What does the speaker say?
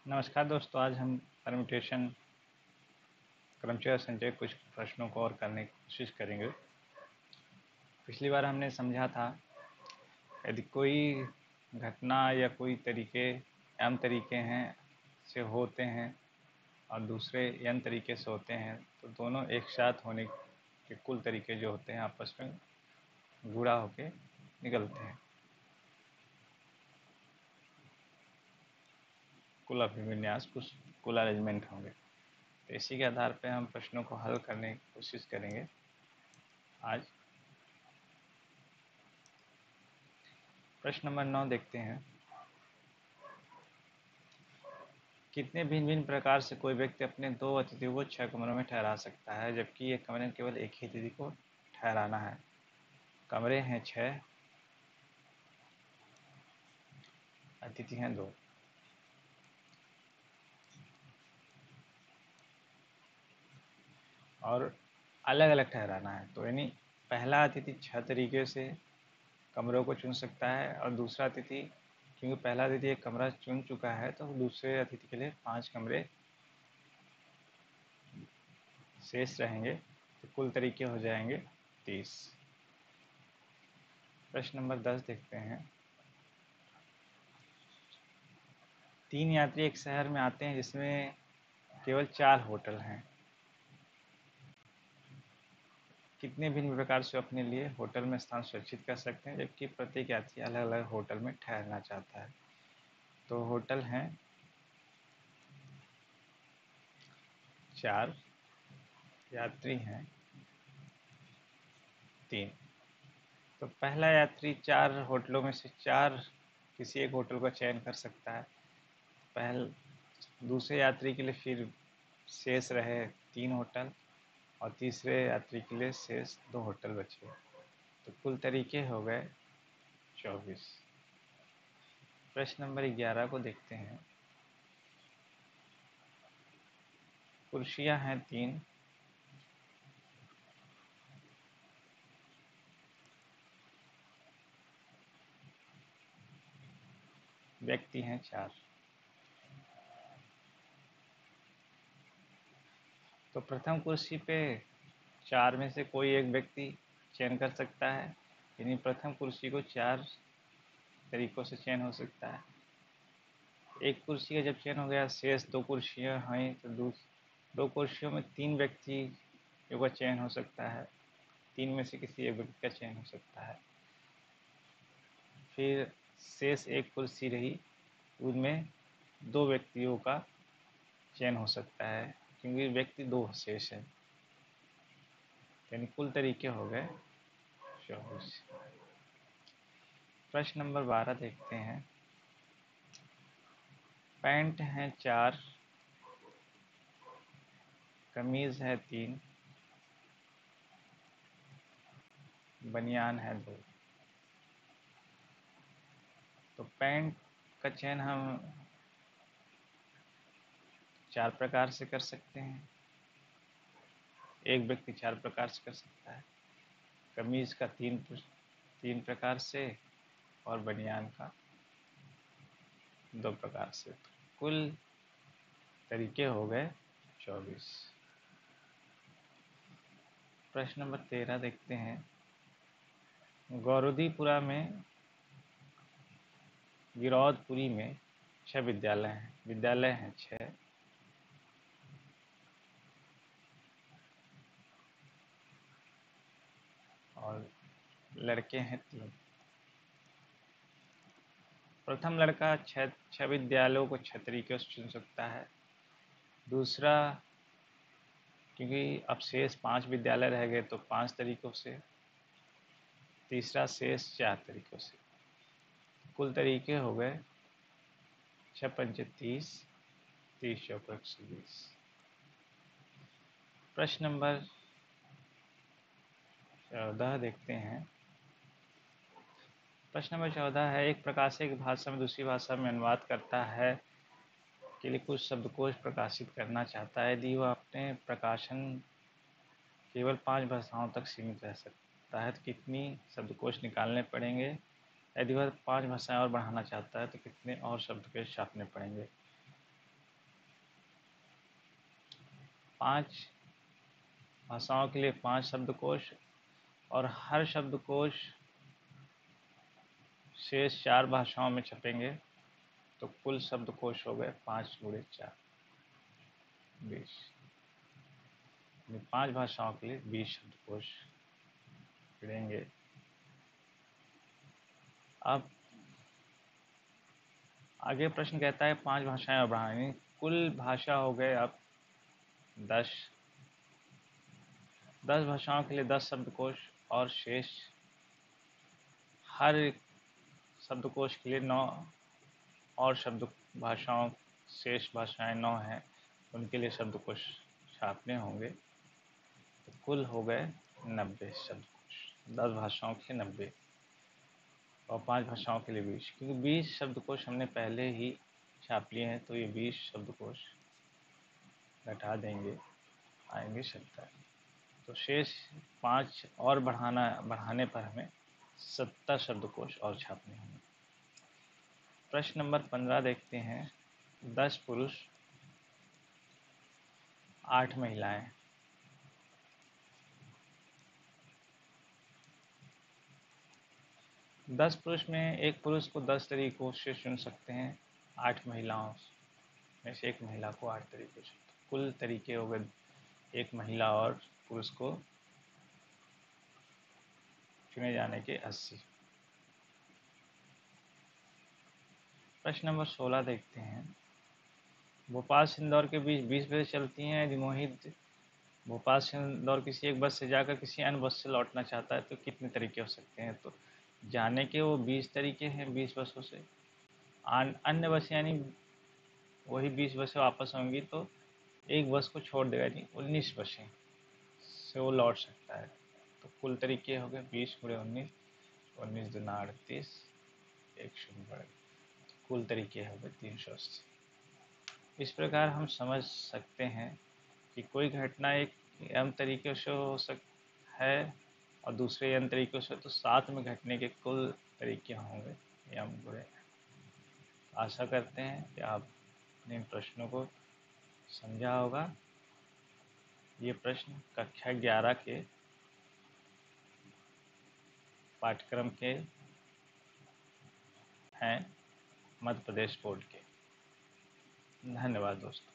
नमस्कार दोस्तों, आज हम परम्यूटेशन क्रमचय संचय कुछ प्रश्नों को और करने की कोशिश करेंगे। पिछली बार हमने समझा था यदि कोई घटना या कोई तरीके m तरीके हैं से होते हैं और दूसरे n तरीके से होते हैं तो दोनों एक साथ होने के कुल तरीके जो होते हैं आपस में गुणा होके निकलते हैं, कुल अभिविन्यास कुल अरेंजमेंट होंगे। तो इसी के आधार पर हम प्रश्नों को हल करने की कोशिश करेंगे। आज प्रश्न नंबर 9 देखते हैं। कितने भिन्न भिन्न प्रकार से कोई व्यक्ति अपने दो अतिथियों को 6 कमरों में ठहरा सकता है, जबकि एक कमरे में केवल एक ही अतिथि को ठहराना है। कमरे हैं 6, अतिथि हैं 2। और अलग अलग ठहराना है, तो यानी पहला अतिथि 6 तरीके से कमरों को चुन सकता है और दूसरा अतिथि, क्योंकि पहला अतिथि एक कमरा चुन चुका है तो दूसरे अतिथि के लिए 5 कमरे शेष रहेंगे, तो कुल तरीके हो जाएंगे 30। प्रश्न नंबर 10 देखते हैं। 3 यात्री एक शहर में आते हैं जिसमें केवल 4 होटल हैं। कितने भिन्न प्रकार से अपने लिए होटल में स्थान सुरक्षित कर सकते हैं, जबकि प्रत्येक यात्री अलग अलग होटल में ठहरना चाहता है। तो होटल हैं 4, यात्री हैं 3। तो पहला यात्री 4 होटलों में से 4 किसी एक होटल का चयन कर सकता है। दूसरे यात्री के लिए फिर शेष रहे 3 होटल और तीसरे यात्री के लिए शेष 2 होटल बचे, तो कुल तरीके हो गए 24। प्रश्न नंबर 11 को देखते हैं। कुर्सियां हैं 3, व्यक्ति हैं 4। तो प्रथम कुर्सी पे 4 में से कोई एक व्यक्ति चयन कर सकता है, यानी प्रथम कुर्सी को 4 तरीकों से चयन हो सकता है। एक कुर्सी का जब चयन हो गया, शेष 2 कुर्सियां हैं, तो 2 कुर्सियों में 3 व्यक्तियों का चयन हो सकता है। 3 में से किसी एक व्यक्ति का चयन हो सकता है। फिर शेष एक कुर्सी रही, उनमें 2 व्यक्तियों का चयन हो सकता है, क्योंकि व्यक्ति 2 शेष है, यानी कुल तरीके हो गए 24। प्रश्न नंबर 12 देखते हैं। पैंट हैं 4, कमीज है 3, बनियान है 2। तो पैंट का चयन हम 4 प्रकार से कर सकते हैं, एक व्यक्ति 4 प्रकार से कर सकता है। कमीज का 3 प्रकार से और बनियान का 2 प्रकार से, कुल तरीके हो गए 24। प्रश्न नंबर 13 देखते हैं। गौरदीपुरा में गिरौदपुरी में 6 विद्यालय हैं 6, और लड़के हैं 3। प्रथम लड़का 6 विद्यालयों को 6 तरीके से चुन सकता है। दूसरा, क्योंकि अब शेष 5 विद्यालय रह गए, तो 5 तरीकों से। तीसरा शेष 4 तरीकों से, कुल तरीके हो गए 6 पंचे 30, 30 चौके 120। प्रश्न नंबर 14 देखते हैं। प्रश्न नंबर 14 है, एक प्रकाशक भाषा में दूसरी भाषा में अनुवाद करता है के लिए कुछ शब्दकोश प्रकाशित करना चाहता है। यदि वह अपने प्रकाशन केवल 5 भाषाओं तक सीमित रह सकता है तो कितनी शब्दकोश निकालने पड़ेंगे। यदि वह 5 भाषाएं और बढ़ाना चाहता है तो कितने और शब्दकोश छापने पड़ेंगे। 5 भाषाओं के लिए 5 शब्दकोश और हर शब्दकोश शेष 4 भाषाओं में छपेंगे, तो कुल शब्दकोश हो गए 5 × 4 20। 5 भाषाओं के लिए 20 शब्दकोश पढ़ेंगे। अब आगे प्रश्न कहता है 5 भाषाएं और बढ़ानी, कुल भाषा हो गए अब 10। 10 भाषाओं के लिए 10 शब्दकोश और शेष हर शब्दकोश के लिए 9 और भाषाओं शेष भाषाएं 9 हैं, उनके लिए शब्दकोश छापने होंगे। तो कुल हो गए 90 शब्दकोश। 10 भाषाओं के लिए 90 और 5 भाषाओं के लिए 20, क्योंकि 20 शब्दकोश हमने पहले ही छाप लिए हैं, तो ये 20 शब्दकोश घटा देंगे, आएंगे 70। तो शेष 5 और बढ़ाने पर हमें 70 शब्दकोश और छापने होंगे। प्रश्न नंबर 15 देखते हैं। 10 पुरुष 8 महिलाएं। दस पुरुष में एक पुरुष को 10 तरीकों से चुन सकते हैं, 8 महिलाओं में से एक महिला को 8 तरीकों से। कुल तरीके हो गए एक महिला और पुरुष को चुने जाने के 80। प्रश्न नंबर 16 देखते हैं। भोपाल से इंदौर के बीच 20 बसें चलती हैं। यदि मोहित भोपाल से इंदौर किसी एक बस से जाकर किसी अन्य बस से लौटना चाहता है, तो कितने तरीके हो सकते हैं? तो जाने के वो 20 तरीके हैं 20 बसों से। अन्य बस यानी वही 20 बसें वापस होंगी, तो एक बस को छोड़ देगा, यानी 19 बसें से वो लौट सकता है। तो कुल तरीके हो गए 20 × 19, 19 × 2 = 38, 1 शून्य बढ़ गया। कुल तरीके हो गए 380। इस प्रकार हम समझ सकते हैं कि कोई घटना एक m तरीके से हो है और दूसरे n तरीकों से, तो साथ में घटने के कुल तरीके होंगे m × n। आशा करते हैं कि आपने इन प्रश्नों को समझा होगा। ये प्रश्न कक्षा 11 के पाठ्यक्रम के हैं, मध्य प्रदेश बोर्ड के। धन्यवाद दोस्तों।